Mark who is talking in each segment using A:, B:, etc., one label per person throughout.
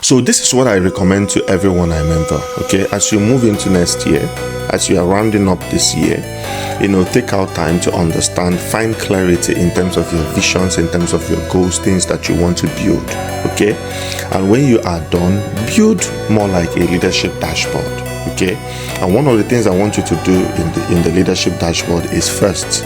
A: So this is what I recommend to everyone I mentor. Okay, as you move into next year, as you are rounding up this year, take out time to understand, find clarity in terms of your visions, in terms of your goals, things that you want to build. Okay, and when you are done, build more like a leadership dashboard. Okay, and one of the things I want you to do in the leadership dashboard is first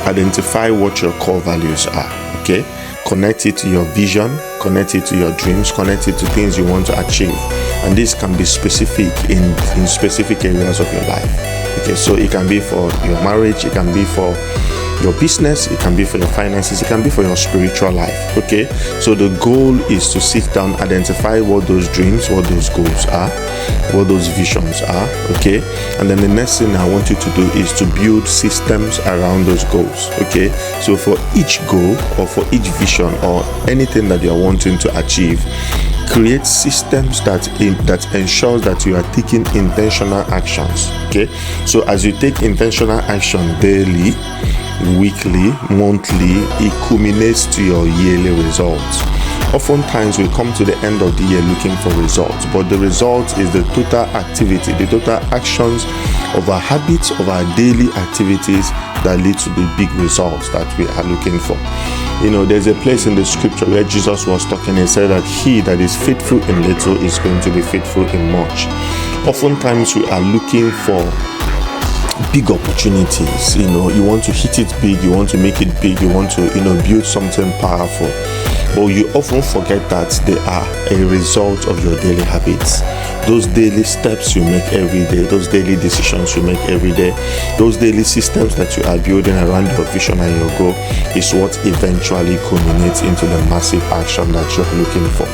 A: identify what your core values are. Okay, connect it to your vision, connect it to your dreams, connect it to things you want to achieve, and this can be specific in specific areas of your life. Okay, so it can be for your marriage, it can be for your business, it can be for your finances, it can be for your spiritual life. Okay, so the goal is to sit down, identify what those dreams, what those goals are, what those visions are. Okay, and then the next thing I want you to do is to build systems around those goals. Okay, so for each goal or for each vision or anything that you're wanting to achieve, create systems that ensures that you are taking intentional actions. Okay, so as you take intentional action daily, weekly, monthly, it culminates to your yearly results. Oftentimes we come to the end of the year looking for results, but the result is the total activity, the total actions of our habits, of our daily activities that lead to the big results that we are looking for. There's a place in the scripture where Jesus was talking and said that he that is faithful in little is going to be faithful in much. Oftentimes we are looking for big opportunities. You want to hit it big, you want to make it big, you want to build something powerful, but you often forget that they are a result of your daily habits. Those daily steps you make every day, those daily decisions you make every day, those daily systems that you are building around your vision and your goal is what eventually culminates into the massive action that you're looking for.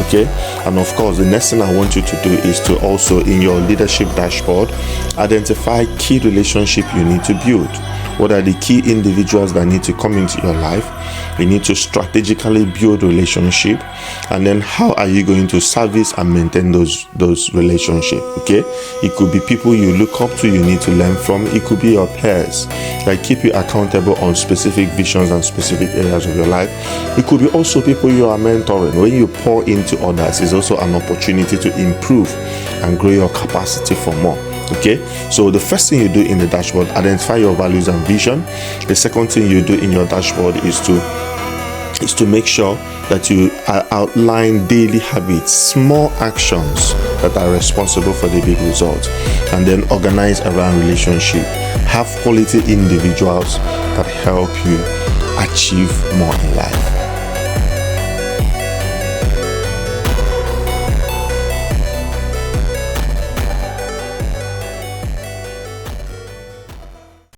A: Okay, and of course the next thing I want you to do is to also, in your leadership dashboard, identify key relationship you need to build. What are the key individuals that need to come into your life? You need to strategically build relationship, and then how are you going to service and maintain those relationships? Okay, it could be people you look up to, you need to learn from. It could be your peers that keep you accountable on specific visions and specific areas of your life. It could be also people you are mentoring. When you pour into others, it's also an opportunity to improve and grow your capacity for more. Okay, so the first thing you do in the dashboard, identify your values and vision. The second thing you do in your dashboard is to make sure that you outline daily habits, small actions that are responsible for the big results, and then organize around relationship. Have quality individuals that help you achieve more in life.